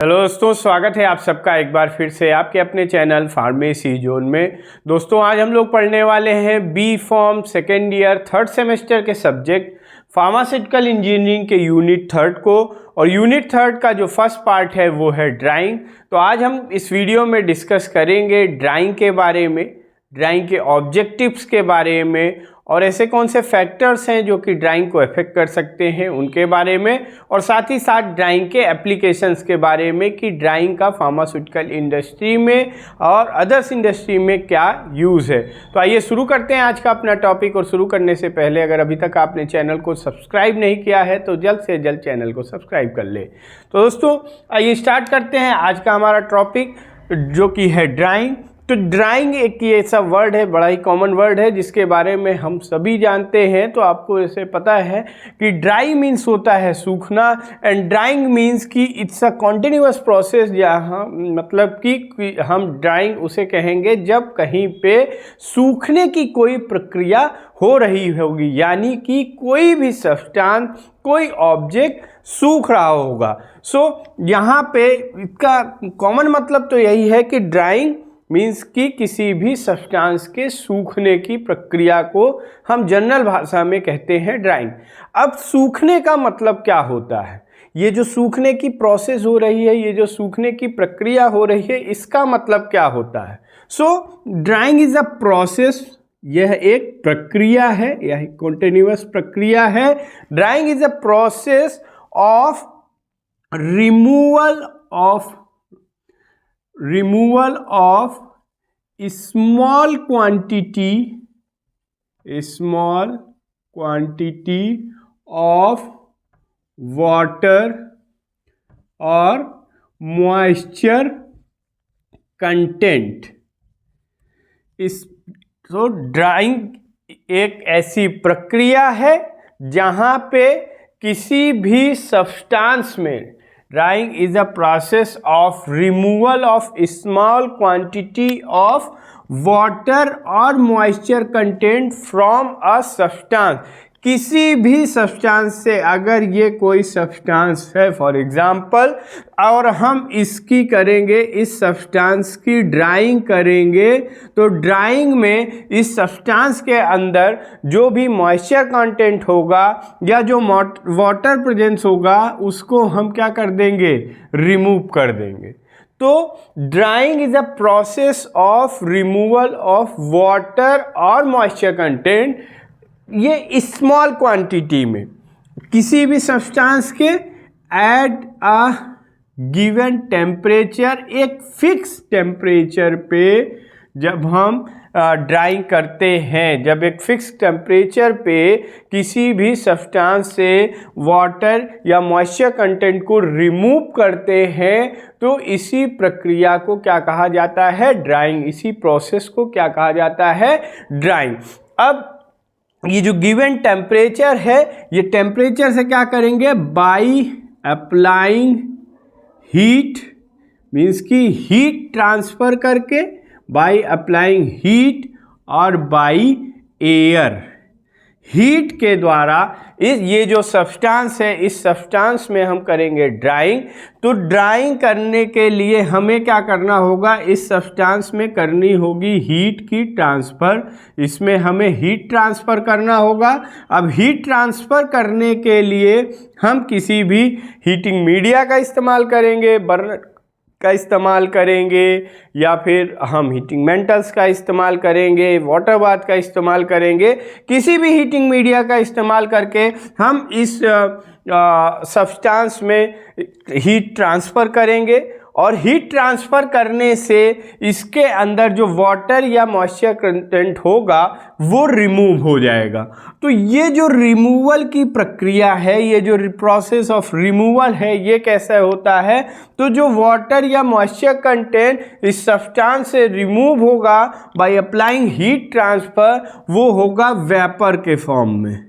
Hello दोस्तों, स्वागत है आप सबका एक बार फिर से आपके अपने चैनल फार्मेसी जोन में। दोस्तों आज हम लोग पढ़ने वाले हैं B pharm second year third semester के सब्जेक्ट फार्मास्यूटिकल इंजीनियरिंग के यूनिट थर्ड को। और यूनिट थर्ड का जो फर्स्ट पार्ट है वो है ड्राइंग। तो आज हम इस वीडियो में डिस्कस करेंगे ड्राइंग के बारे में, ड्राइंग के ऑब्जेक्टिव्स के बारे में, और ऐसे कौन से फैक्टर्स हैं जो कि ड्राइंग को अफेक्ट कर सकते हैं उनके बारे में, और साथ ही साथ ड्राइंग के एप्लीकेशंस के बारे में कि ड्राइंग का फार्मास्यूटिकल इंडस्ट्री में और अदर्स इंडस्ट्री में क्या यूज़ है। तो आइए शुरू करते हैं आज का अपना टॉपिक। और शुरू करने से पहले अगर अभी तक आपने चैनल को सब्सक्राइब नहीं किया है तो जल्द से जल्द चैनल को सब्सक्राइब कर ले। तो दोस्तों आइए स्टार्ट करते हैं आज का हमारा टॉपिक जो कि है ड्राइंग। तो ड्राइंग एक ये ऐसा वर्ड है, बड़ा ही कॉमन वर्ड है जिसके बारे में हम सभी जानते हैं। तो आपको ऐसे पता है कि ड्राई मीन्स होता है सूखना, एंड ड्राइंग मीन्स कि इट्स अ कॉन्टिन्यूअस प्रोसेस, जहाँ मतलब कि हम ड्राइंग उसे कहेंगे जब कहीं पे सूखने की कोई प्रक्रिया हो रही होगी, यानी कि कोई भी सब्सटेंस, कोई ऑब्जेक्ट सूख रहा होगा। यहाँ पे इसका कॉमन मतलब तो यही है कि ड्राइंग मीन्स कि किसी भी सब्सटेंस के सूखने की प्रक्रिया को हम जनरल भाषा में कहते हैं ड्राइंग। अब सूखने का मतलब क्या होता है? ये जो सूखने की प्रोसेस हो रही है, ये जो सूखने की प्रक्रिया हो रही है, इसका मतलब क्या होता है? ड्राइंग इज अ प्रोसेस, यह एक प्रक्रिया है, यह कॉन्टिन्यूअस प्रक्रिया है। Drawing is a process of removal of small quantity of water or moisture content। तो ड्राइंग एक ऐसी प्रक्रिया है जहाँ पे किसी भी सब्सटेंस में, drying is a process of removal of small quantity of water और moisture content from a substance. किसी भी सब्सटेंस से अगर ये कोई सब्सटेंस है फॉर एग्जांपल, और हम इसकी करेंगे, इस सब्सटेंस की ड्राइंग करेंगे, तो ड्राइंग में इस सब्सटेंस के अंदर जो भी मॉइस्चर कंटेंट होगा या जो वाटर प्रेजेंस होगा उसको हम क्या कर देंगे? रिमूव कर देंगे। तो drawing is a process of removal of water और मॉइस्चर कंटेंट, ये स्मॉल क्वांटिटी में किसी भी सब्सटेंस के एट अ गिवन टेम्परेचर, एक फिक्स टेम्परेचर पे जब हम ड्राइंग करते हैं, जब एक फिक्स टेम्परेचर पे किसी भी सब्सटेंस से वाटर या मॉइस्चर कंटेंट को रिमूव करते हैं, तो इसी प्रक्रिया को क्या कहा जाता है? ड्राइंग। इसी प्रोसेस को क्या कहा जाता है? ड्राइंग। अब ये जो गिवन टेम्परेचर है, ये टेम्परेचर से क्या करेंगे? बाई अप्लाइंग हीट, मीन्स कि हीट ट्रांसफर करके, बाई अप्लाइंग हीट और बाई एयर, हीट के द्वारा ये जो सब्सटेंस है, इस सब्सटेंस में हम करेंगे ड्राइंग। तो ड्राइंग करने के लिए हमें क्या करना होगा? इस सब्सटेंस में करनी होगी हीट की ट्रांसफ़र, इसमें हमें हीट ट्रांसफ़र करना होगा। अब हीट ट्रांसफ़र करने के लिए हम किसी भी हीटिंग मीडिया का इस्तेमाल करेंगे, बर्नर का इस्तेमाल करेंगे, या फिर हम हीटिंग मेटल्स का इस्तेमाल करेंगे, वाटर बाथ का इस्तेमाल करेंगे। किसी भी हीटिंग मीडिया का इस्तेमाल करके हम इस सब्सटेंस में हीट ट्रांसफ़र करेंगे, और हीट ट्रांसफ़र करने से इसके अंदर जो वाटर या मॉइस्चर कंटेंट होगा वो रिमूव हो जाएगा। तो ये जो रिमूवल की प्रक्रिया है, ये जो प्रोसेस ऑफ रिमूवल है, ये कैसे होता है? तो जो वाटर या मॉइस्चर कंटेंट इस सब्सटेंस से रिमूव होगा बाय अप्लाइंग हीट ट्रांसफ़र, वो होगा वेपर के फॉर्म में।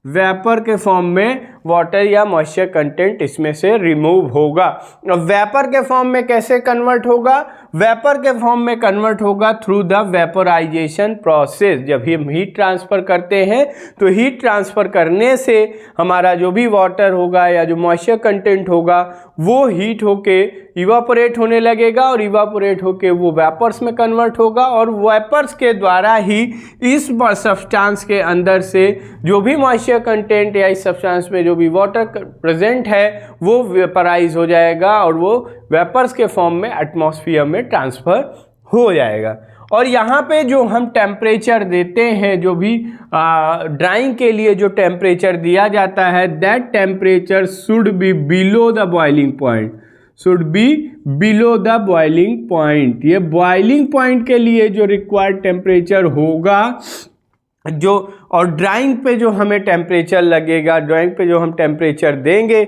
वेपर के फॉर्म में वाटर या मॉइस्चर कंटेंट इसमें से रिमूव होगा। वेपर के फॉर्म में कैसे कन्वर्ट होगा? वेपर के फॉर्म में कन्वर्ट होगा थ्रू द वेपोराइजेशन प्रोसेस। जब हम हीट ट्रांसफ़र करते हैं तो हीट ट्रांसफ़र करने से हमारा जो भी वाटर होगा या जो मॉइस्चर कंटेंट होगा वो हीट होके इवापोरेट होने लगेगा और इवापोरेट होके वो वेपर्स में कन्वर्ट होगा और वेपर्स के द्वारा ही इस सब्सटेंस के अंदर से जो भी मॉइस्चर कंटेंट या इस सब्सटेंस में जो भी वाटर प्रेजेंट है वो वेपराइज हो जाएगा और वो वेपर्स के फॉर्म में एटमॉस्फेयर में ट्रांसफ़र हो जाएगा। और यहाँ पे जो हम टेम्परेचर देते हैं, जो भी ड्राइंग के लिए जो टेम्परेचर दिया जाता है, that temperature should be below the boiling point, should be below the boiling point. ये बॉइलिंग पॉइंट के लिए जो रिक्वायर्ड टेम्परेचर होगा जो, और ड्राइंग पे जो हमें टेम्परेचर लगेगा, ड्राइंग पे जो हम टेम्परेचर देंगे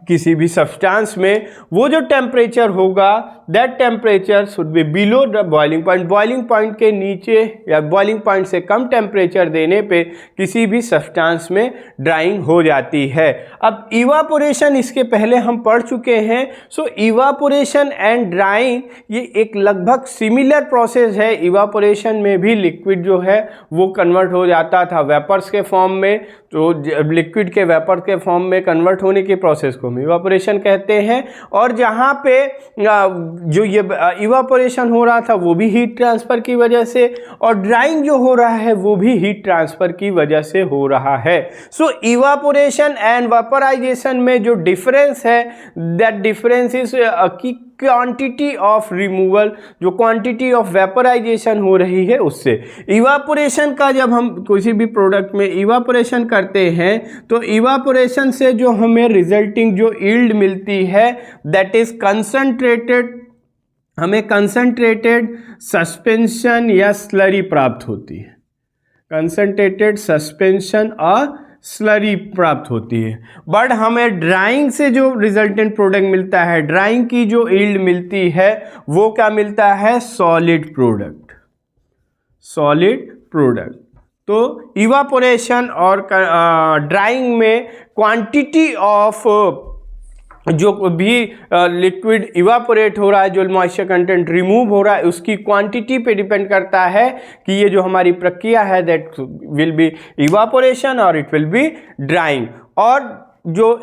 किसी भी सब्सटेंस में, वो जो टेम्परेचर होगा that temperature should be below the boiling point. Boiling point के नीचे या बॉइलिंग पॉइंट से कम टेम्परेचर देने पे किसी भी सब्सटेंस में ड्राइंग हो जाती है। अब इवापोरेशन इसके पहले हम पढ़ चुके हैं। सो इवापोरेशन एंड ड्राइंग ये एक लगभग सिमिलर प्रोसेस है। इवापोरेशन में भी लिक्विड जो है वो कन्वर्ट हो जाता था वेपर्स के फॉर्म में, तो लिक्विड के वेपर के फॉर्म में कन्वर्ट होने के प्रोसेस को हम इवापोरेशन कहते हैं। और जहाँ पे जो ये इवापोरेशन हो रहा था वो भी हीट ट्रांसफ़र की वजह से, और ड्राइंग जो हो रहा है वो भी हीट ट्रांसफ़र की वजह से हो रहा है। सो इवापोरेशन एंड वेपराइजेशन में जो डिफरेंस है दैट डिफरेंस इज की क्वांटिटी ऑफ रिमूवल, जो क्वांटिटी ऑफ वेपराइजेशन हो रही है उससे। इवापोरेशन का जब हम किसी भी प्रोडक्ट में इवापोरेशन करते हैं तो इवापोरेशन से जो हमें रिजल्टिंग जो यील्ड मिलती है दैट इज कंसंट्रेटेड, हमें कंसंट्रेटेड सस्पेंशन या स्लरी प्राप्त होती है। कंसंट्रेटेड सस्पेंशन और स्लरी प्राप्त होती है। बट हमें ड्राइंग से जो रिजल्टेंट प्रोडक्ट मिलता है, ड्राइंग की जो यील्ड मिलती है वो क्या मिलता है? Solid product, solid product. तो इवापोरेशन और ड्राइंग में क्वांटिटी ऑफ जो भी लिक्विड इवापोरेट हो रहा है, जो मॉइस्चर कंटेंट रिमूव हो रहा है, उसकी क्वांटिटी पे डिपेंड करता है कि ये जो हमारी प्रक्रिया है दैट विल बी इवापोरेशन और इट विल बी ड्राइंग। और जो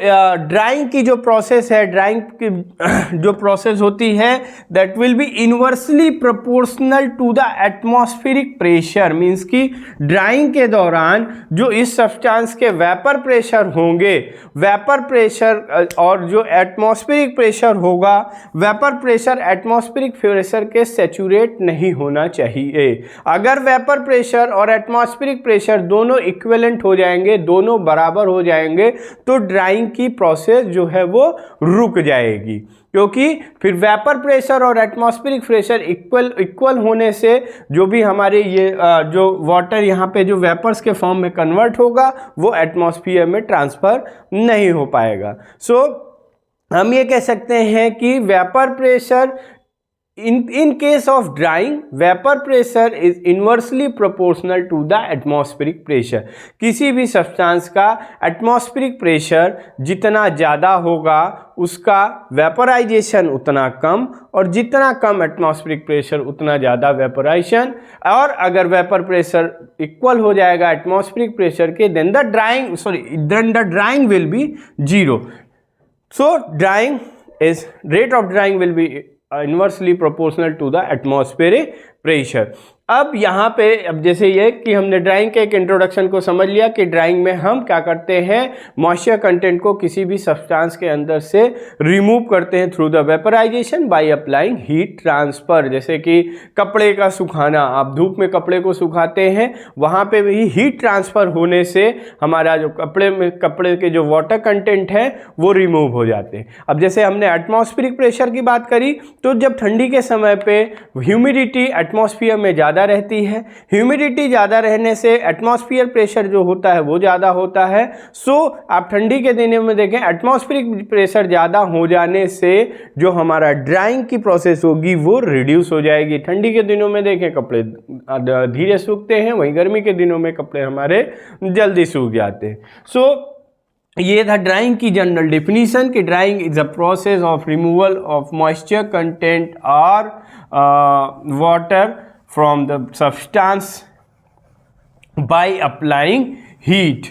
ड्राइंग की जो प्रोसेस है, ड्राइंग की जो प्रोसेस होती है that will be inversely proportional to the atmospheric pressure. Means कि ड्राइंग के दौरान जो इस सब्सटेंस के वेपर प्रेशर होंगे, वेपर प्रेशर और जो एटमॉस्फेरिक प्रेशर होगा, वेपर प्रेशर एटमॉस्फेरिक प्रेशर के सैचुरेट नहीं होना चाहिए। अगर वेपर प्रेशर और एटमॉस्फेरिक प्रेशर दोनों इक्विवेलेंट हो जाएंगे, दोनों बराबर हो जाएंगे, तो ड्राइंग की प्रोसेस जो है वो रुक जाएगी, क्योंकि फिर वेपर प्रेशर और एटमॉस्फेरिक प्रेशर इक्वल होने से जो भी हमारे ये जो वाटर यहाँ पे जो वेपर्स के फॉर्म में कन्वर्ट होगा वो एटमॉस्फेयर में ट्रांसफ़र नहीं हो पाएगा। सो हम ये कह सकते हैं कि vapour pressure in case of drying, vapor pressure is inversely proportional to the atmospheric pressure। किसी भी सब्सटेंस का एटमॉस्फेरिक प्रेशर जितना ज़्यादा होगा उसका वेपराइजेशन उतना कम, और जितना कम एटमॉस्फेरिक प्रेशर उतना ज़्यादा वेपराइजेशन। और अगर वेपर प्रेशर इक्वल हो जाएगा एटमॉस्फेरिक प्रेशर के then the drying will be zero. So drying is rate of drying will be inversely proportional to the atmospheric pressure. अब यहाँ पे अब जैसे ये कि हमने ड्राइंग के एक इंट्रोडक्शन को समझ लिया कि ड्राइंग में हम क्या करते हैं, मॉइस्चर कंटेंट को किसी भी सब्सटेंस के अंदर से रिमूव करते हैं through the vaporization by applying heat transfer. जैसे कि कपड़े का सुखाना, आप धूप में कपड़े को सुखाते हैं, वहाँ पे भी हीट ट्रांसफ़र होने से हमारा जो कपड़े के जो वाटर कंटेंट है वो रिमूव हो जाते हैं। अब जैसे हमने एटमॉस्फेरिक प्रेशर की बात करी, तो जब ठंडी के समय पे ह्यूमिडिटी एटमॉस्फेयर में ज़्यादा रहती है, ह्यूमिडिटी ज़्यादा रहने से एटमॉस्फेयर प्रेशर जो होता है वो ज़्यादा होता है। सो आप ठंडी के दिनों में देखें एटमॉस्फेरिक प्रेशर ज़्यादा हो जाने से जो हमारा ड्राइंग की प्रोसेस होगी वो रिड्यूस हो जाएगी। ठंडी के दिनों में देखें कपड़े धीरे सूखते हैं, वहीं गर्मी के दिनों में कपड़े हमारे जल्दी सूख जाते हैं। सो ये था ड्राइंग की जनरल डेफिनीशन कि drying is a process of removal of moisture content और water from the substance by applying heat.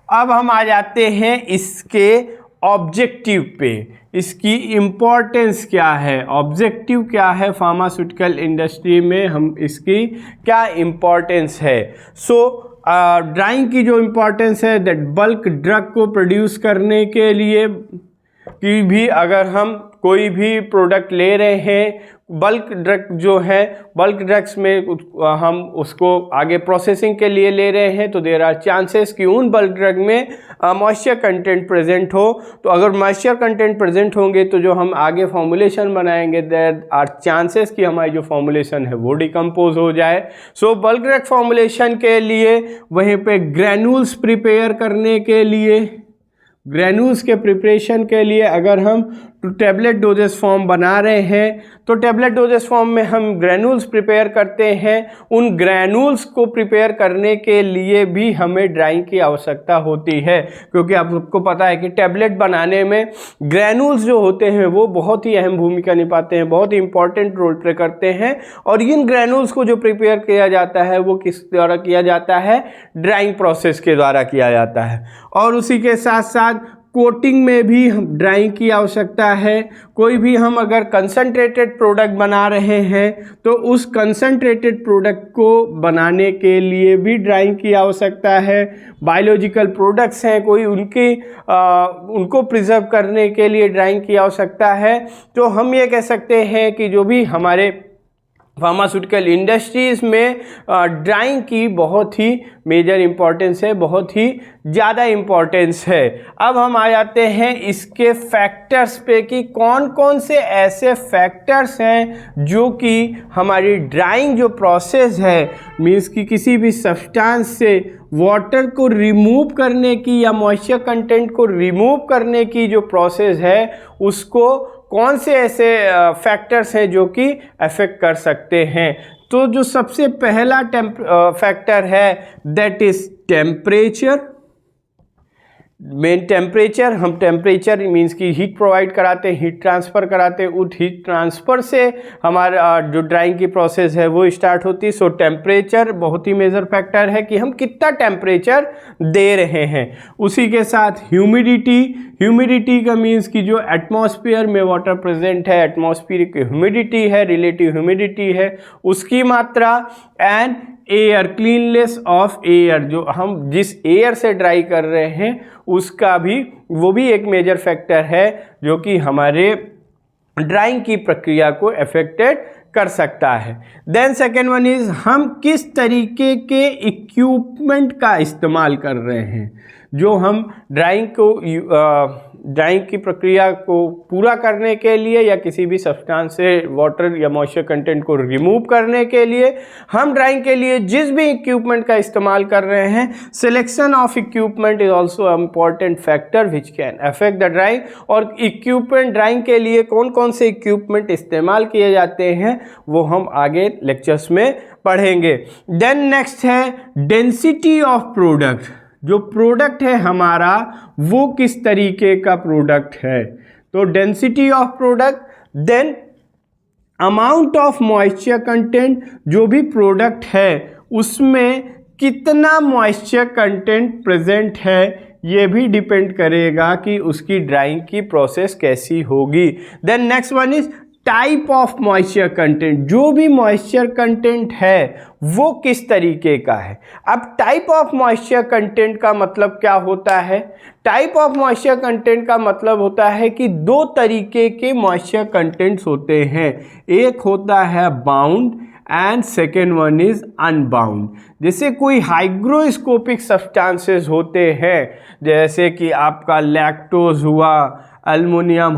अब हम आ जाते हैं इसके ऑब्जेक्टिव पे, इसकी इम्पोर्टेंस क्या है, ऑब्जेक्टिव क्या है फार्मास्यूटिकल इंडस्ट्री में, हम इसकी क्या इम्पोर्टेंस है। ड्राइंग की जो इम्पोर्टेंस है दैट बल्क ड्रग को प्रोड्यूस करने के लिए कि भी अगर हम कोई भी प्रोडक्ट ले रहे हैं, बल्क ड्रग जो है, बल्क ड्रग्स में हम उसको आगे प्रोसेसिंग के लिए ले रहे हैं, तो देयर आर चांसेस कि उन बल्क ड्रग में मॉइस्चर कंटेंट प्रेजेंट हो। तो अगर मॉइस्चर कंटेंट प्रेजेंट होंगे तो जो हम आगे फॉर्मुलेशन बनाएंगे देयर आर चांसेस कि हमारी जो फॉर्मुलेशन है वो डिकम्पोज हो जाए। बल्क ड्रग फॉर्मुलेशन के लिए वहीं पे ग्रैन्यूल्स प्रिपेयर करने के लिए, ग्रैन्यूल्स के प्रिपरेशन के लिए अगर हम टैबलेट डोजेस फॉर्म बना रहे हैं तो टैबलेट डोजेस फॉर्म में हम ग्रैन्यूल्स प्रिपेयर करते हैं। उन ग्रैन्यूल्स को प्रिपेयर करने के लिए भी हमें ड्राइंग की आवश्यकता होती है, क्योंकि आप सबको पता है कि टैबलेट बनाने में ग्रैन्यूल्स जो होते हैं वो बहुत ही अहम भूमिका निभाते हैं, बहुत ही इंपॉर्टेंट रोल प्ले करते हैं। और इन ग्रैन्यूल्स को जो प्रिपेयर किया जाता है वो किस द्वारा किया जाता है, ड्राइंग प्रोसेस के द्वारा किया जाता है। और उसी के साथ साथ कोटिंग में भी ड्राइंग की आवश्यकता है। कोई भी हम अगर कंसंट्रेटेड प्रोडक्ट बना रहे हैं तो उस कंसंट्रेटेड प्रोडक्ट को बनाने के लिए भी ड्राइंग की आवश्यकता है। बायोलॉजिकल प्रोडक्ट्स हैं कोई, उनको प्रिजर्व करने के लिए ड्राइंग की आवश्यकता है। तो हम ये कह सकते हैं कि जो भी हमारे फार्मास्यूटिकल इंडस्ट्रीज़ में ड्राइंग की बहुत ही मेजर इम्पॉर्टेंस है, बहुत ही ज़्यादा इम्पॉर्टेंस है। अब हम आ जाते हैं इसके फैक्टर्स पे कि कौन कौन से ऐसे फैक्टर्स हैं जो कि हमारी ड्राइंग जो प्रोसेस है, मीन्स कि किसी भी सब्सटेंस से वाटर को रिमूव करने की या मॉइस्चर कंटेंट को रिमूव करने की जो प्रोसेस है, उसको कौन से ऐसे फैक्टर्स हैं जो कि अफेक्ट कर सकते हैं। तो जो सबसे पहला फैक्टर है that is temperature. Main temperature, हम टेम्परेचर मीन्स कि हीट प्रोवाइड कराते हैं, हीट ट्रांसफ़र कराते हैं, उस हीट ट्रांसफ़र से हमारा जो ड्राइंग की प्रोसेस है वो स्टार्ट होती है। टेम्परेचर बहुत ही मेजर फैक्टर है कि हम कितना टेम्परेचर दे रहे हैं। उसी के साथ ह्यूमिडिटी, ह्यूमिडिटी का मीन्स कि जो एटमॉस्फेयर में वाटर प्रेजेंट है, एटमॉस्फेयर की ह्यूमिडिटी है, रिलेटिव ह्यूमिडिटी है, उसकी मात्रा। And air, cleanness of air, जो हम जिस एयर से ड्राई कर रहे हैं उसका भी, वो भी एक मेजर फैक्टर है जो कि हमारे ड्राइंग की प्रक्रिया को अफेक्टेड कर सकता है। देन सेकेंड वन इज हम किस तरीके के इक्विपमेंट का इस्तेमाल कर रहे हैं। जो हम ड्राइंग की प्रक्रिया को पूरा करने के लिए या किसी भी सब्सटेंस से वाटर या मॉइस्चर कंटेंट को रिमूव करने के लिए हम ड्राइंग के लिए जिस भी इक्विपमेंट का इस्तेमाल कर रहे हैं, selection of equipment is also a important factor which can affect the drawing. और इक्विपमेंट, ड्राइंग के लिए कौन कौन से इक्विपमेंट इस्तेमाल किए जाते हैं वो हम आगे लेक्चर्स में पढ़ेंगे। देन नेक्स्ट है डेंसिटी ऑफ प्रोडक्ट। जो प्रोडक्ट है हमारा वो किस तरीके का प्रोडक्ट है, तो density of product. Then amount of moisture content, जो भी प्रोडक्ट है उसमें कितना मॉइस्चर कंटेंट प्रेजेंट है, ये भी डिपेंड करेगा कि उसकी ड्राइंग की प्रोसेस कैसी होगी। Then next one is type of moisture content. जो भी मॉइस्चर कंटेंट है वो किस तरीके का है। अब टाइप ऑफ मॉइस्चर कंटेंट का मतलब क्या होता है? टाइप ऑफ मॉइस्चर कंटेंट का मतलब होता है कि दो तरीके के मॉइस्चर कंटेंट्स होते हैं। एक होता है bound and second one is unbound. जैसे कोई हाइग्रोस्कोपिक सब्सटेंसेस होते हैं, जैसे कि आपका लैक्टोज हुआ, अल्मीनियम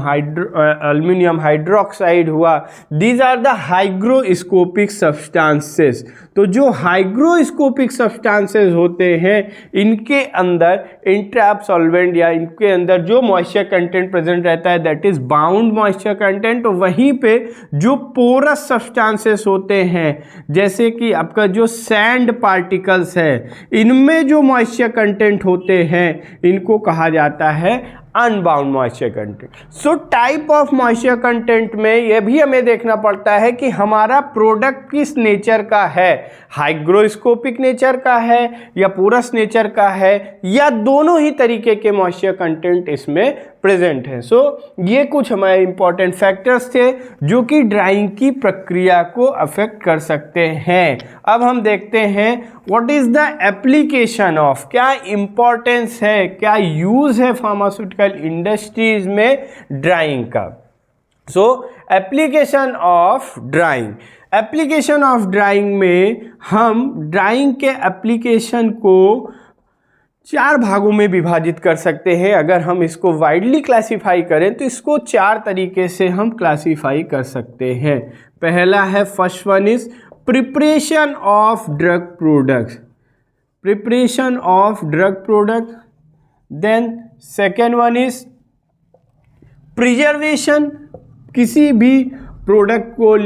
हाइड्रोक्साइड हुआ, these are the hygroscopic substances. तो जो हाइग्रोस्कोपिक सब्सटेंसेस होते हैं इनके अंदर इंट्रैप सॉल्वेंट या इनके अंदर जो मॉइस्चर कंटेंट प्रेजेंट रहता है that is bound moisture content. तो वहीं पे जो पोरस सब्सटेंसेस होते हैं जैसे कि आपका जो सैंड पार्टिकल्स है इनमें जो मॉइस्चर कंटेंट होते हैं इनको कहा जाता है unbound moisture content. So type of moisture content में यह भी हमें देखना पड़ता है कि हमारा प्रोडक्ट किस नेचर का है, हाइग्रोस्कोपिक नेचर का है या पोरस नेचर का है या दोनों ही तरीके के मॉइस्चर कंटेंट इसमें प्रेजेंट है। सो ये कुछ हमारे इंपॉर्टेंट फैक्टर्स थे जो कि ड्राइंग की प्रक्रिया को अफेक्ट कर सकते हैं। अब हम देखते हैं what is the application of, क्या इंपॉर्टेंस है, क्या यूज है फार्मास्यूटिकल इंडस्ट्रीज में ड्राइंग का। सो application of drawing, application of drawing में हम ड्राइंग के एप्लीकेशन को 4 भागों में विभाजित कर सकते हैं। अगर हम इसको वाइडली क्लासीफाई करें तो इसको 4 तरीके से हम क्लासीफाई कर सकते हैं। पहला है, first one is preparation of drug products, preparation of drug product. Then second one is preservation, किसी भी प्रोडक्ट को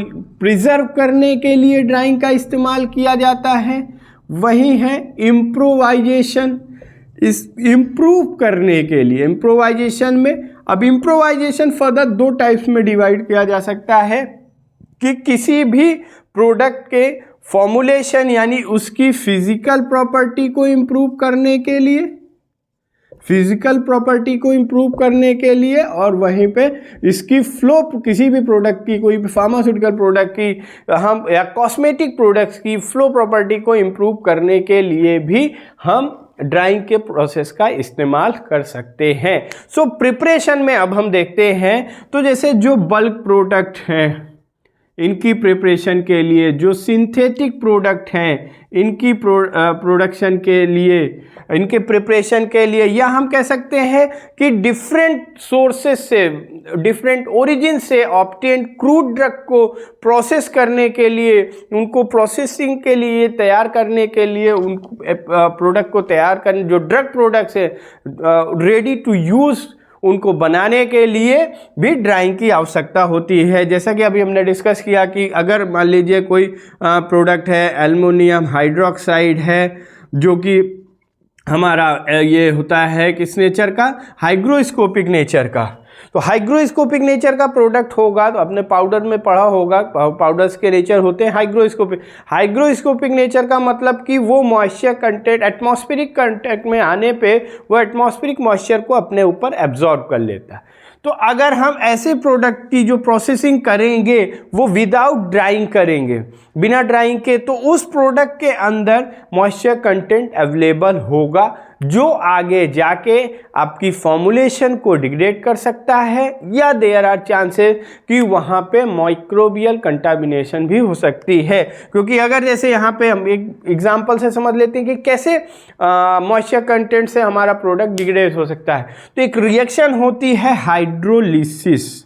प्रिजर्व करने के लिए ड्राइंग का इस्तेमाल किया जाता है। वही है इम्प्रोवाइजेशन, इस इम्प्रूव करने के लिए। इम्प्रोवाइजेशन में, अब इम्प्रोवाइजेशन फर्दर 2 टाइप्स में डिवाइड किया जा सकता है कि किसी भी प्रोडक्ट के फॉर्मुलेशन यानी उसकी फिजिकल प्रॉपर्टी को इम्प्रूव करने के लिए, फिजिकल प्रॉपर्टी को इम्प्रूव करने के लिए, और वहीं पे इसकी फ्लो, किसी भी प्रोडक्ट की, कोई भी फार्मास्यूटिकल प्रोडक्ट की हम या कॉस्मेटिक प्रोडक्ट्स की फ्लो प्रॉपर्टी को इम्प्रूव करने के लिए भी हम ड्राइंग के प्रोसेस का इस्तेमाल कर सकते हैं। सो प्रिपरेशन में अब हम देखते हैं तो जैसे जो बल्क प्रोडक्ट हैं इनकी प्रिपरेशन के लिए, जो सिंथेटिक प्रोडक्ट हैं इनकी प्रोडक्शन के लिए, इनके प्रिपरेशन के लिए, या हम कह सकते हैं कि डिफरेंट सोर्सेस से, डिफरेंट ओरिजिन से ऑब्टेन्ड क्रूड ड्रग को प्रोसेस करने के लिए, उनको प्रोसेसिंग के लिए तैयार करने के लिए, उन प्रोडक्ट को तैयार करने, जो ड्रग प्रोडक्ट्स है रेडी टू यूज़, उनको बनाने के लिए भी ड्राइंग की आवश्यकता होती है। जैसा कि अभी हमने डिस्कस किया कि अगर मान लीजिए कोई प्रोडक्ट है, एल्युमिनियम हाइड्रोक्साइड है, जो कि हमारा ये होता है किस नेचर का, हाइग्रोस्कोपिक नेचर का। तो हाइग्रोस्कोपिक नेचर का प्रोडक्ट होगा तो आपने पाउडर में पढ़ा होगा, पाउडर्स के नेचर होते हैं हाइग्रोस्कोपिक। हाइग्रोस्कोपिक नेचर का मतलब कि वो मॉइस्चर कंटेंट एटमॉस्फेरिक कंटेंट में आने पे वो एटमॉस्फेरिक मॉइस्चर को अपने ऊपर एब्जॉर्ब कर लेता है। तो अगर हम ऐसे प्रोडक्ट की जो प्रोसेसिंग करेंगे वो विदाउट ड्राइंग करेंगे, बिना ड्राइंग के, तो उस प्रोडक्ट के अंदर मॉइस्चर कंटेंट अवेलेबल होगा जो आगे जाके आपकी फॉर्मुलेशन को डिग्रेड कर सकता है, या देयर आर चांसेस कि वहाँ पे माइक्रोबियल कंटामिनेशन भी हो सकती है। क्योंकि अगर जैसे यहाँ पे हम एक एग्जांपल से समझ लेते हैं कि कैसे मॉइस्चर कंटेंट से हमारा प्रोडक्ट डिग्रेड हो सकता है। तो एक रिएक्शन होती है हाइड्रोलिसिस।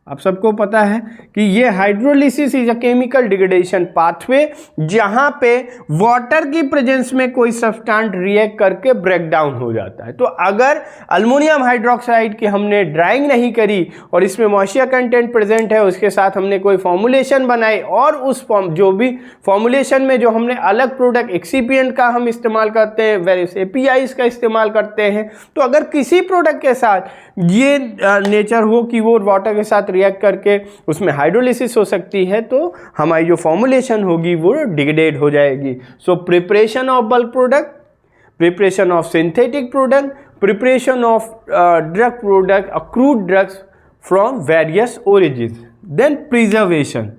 आप सबको पता है कि ये hydrolysis is a chemical degradation pathway जहां पे वाटर की प्रेजेंस में कोई सब्सटेंस रिएक्ट करके ब्रेक डाउन हो जाता है। तो अगर अल्युमिनियम हाइड्रोक्साइड की हमने ड्राइंग नहीं करी और इसमें मॉइस्चर कंटेंट प्रेजेंट है, उसके साथ हमने कोई फॉर्मुलेशन बनाई और उस जो भी फॉर्मुलेशन में जो हमने अलग प्रोडक्ट एक्सीपिएंट का हम इस्तेमाल करते हैं, वेरियस एपीआईज का इस्तेमाल करते हैं, तो अगर किसी प्रोडक्ट के साथ ये नेचर हो कि वो वाटर के साथ रिएक्ट करके उसमें हाइड्रोलिसिस हो सकती है, तो हमारी जो फॉर्मुलेशन होगी वो डिग्रेड हो जाएगी। So preparation of bulk product, preparation of synthetic product, preparation of drug product, crude drugs from various origin. Then preservation,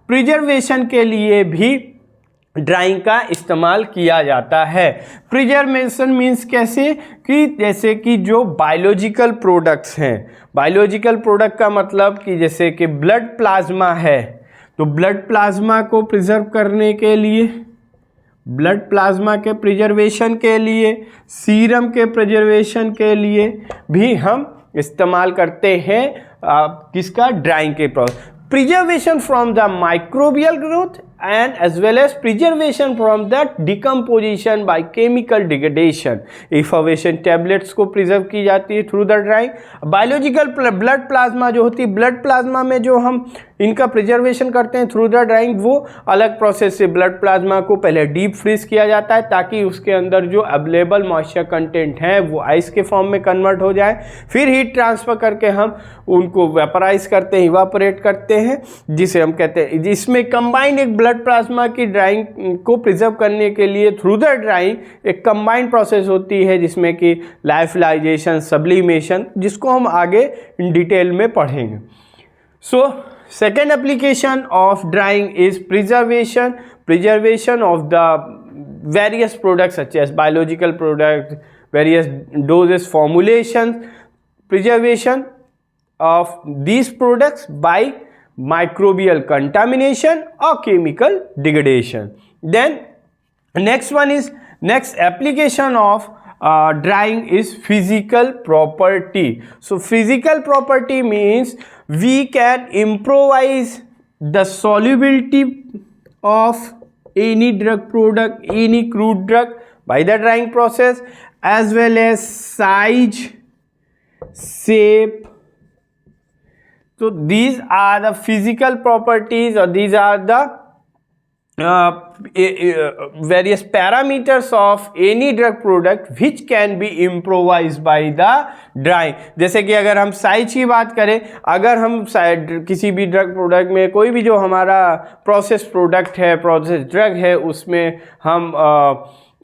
preservation के लिए भी ड्राइंग का इस्तेमाल किया जाता है। प्रिजर्वेशन मीन्स कैसे कि जैसे कि जो बायोलॉजिकल प्रोडक्ट्स हैं, बायोलॉजिकल प्रोडक्ट का मतलब कि जैसे कि ब्लड प्लाज्मा है, तो ब्लड प्लाज्मा को प्रिजर्व करने के लिए, ब्लड प्लाज्मा के प्रिजर्वेशन के लिए, सीरम के प्रिजर्वेशन के लिए भी हम इस्तेमाल करते हैं किसका, ड्राइंग के process. Preservation from the microbial growth and as well as preservation from the decomposition by chemical degradation। Effervescent tablets को प्रिजर्व की जाती है through the drying. Biological blood plasma जो होती है, ब्लड प्लाज्मा में जो हम इनका प्रिजर्वेशन करते हैं थ्रू द ड्राइंग, वो अलग प्रोसेस से ब्लड प्लाज्मा को पहले डीप फ्रीज किया जाता है ताकि उसके अंदर जो अवेलेबल मॉइस्चर कंटेंट है वो आइस के फॉर्म में कन्वर्ट हो जाए। फिर हीट ट्रांसफर करके हम उनको वेपराइज करते हैं, इवापोरेट करते हैं, जिसे हम कहते हैं, जिसमें कंबाइंड एक ब्लड प्लाज्मा की ड्राइंग को प्रिजर्व करने के लिए थ्रू द ड्राइंग एक कंबाइंड प्रोसेस होती है जिसमें कि लाइफलाइजेशन, सब्लिमेशन, जिसको हम आगे इन डिटेल में पढ़ेंगे। सो second application of drying is preservation of the various products such as biological products, various doses, formulations, preservation of these products by microbial contamination or chemical degradation. Then next application of drying is physical property. So physical property means we can improvise the solubility of any drug product, any crude drug by the drying process, as well as size, shape. So these are the physical properties, or these are the various parameters of any drug product which can be improvised by the drying। जैसे कि अगर हम size की बात करें, अगर हम किसी भी ड्रग प्रोडक्ट में, कोई भी जो हमारा प्रोसेस प्रोडक्ट है, प्रोसेस ड्रग है, उसमें हम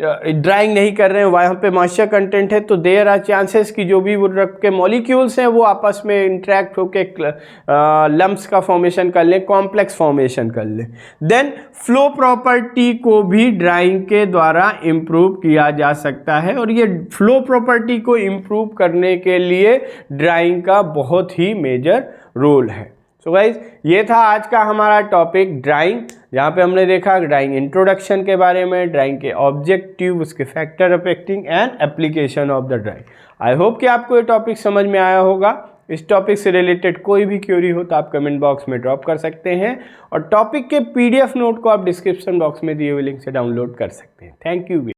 ड्राइंग नहीं कर रहे हैं, वहाँ पे मॉइस्चर कंटेंट है, तो देयर आर चांसेस कि जो भी वो ड्रग के मॉलिक्यूल्स हैं वो आपस में इंटरेक्ट होकर लम्प्स का फॉर्मेशन कर लें, कॉम्प्लेक्स फॉर्मेशन कर लें। देन फ्लो प्रॉपर्टी को भी ड्राइंग के द्वारा इम्प्रूव किया जा सकता है, और ये फ्लो प्रॉपर्टी को इम्प्रूव करने के लिए ड्राइंग का बहुत ही मेजर रोल है। सो गाइज, ये था आज का हमारा टॉपिक ड्राइंग, जहाँ पे हमने देखा ड्राइंग इंट्रोडक्शन के बारे में, ड्राइंग के ऑब्जेक्टिव, उसके factor affecting and application of the drawing. I hope कि आपको ये टॉपिक समझ में आया होगा। इस टॉपिक से रिलेटेड कोई भी क्वेरी हो तो आप कमेंट बॉक्स में ड्रॉप कर सकते हैं, और टॉपिक के PDF नोट को आप डिस्क्रिप्शन बॉक्स में दिए हुए लिंक से डाउनलोड कर सकते हैं। Thank you.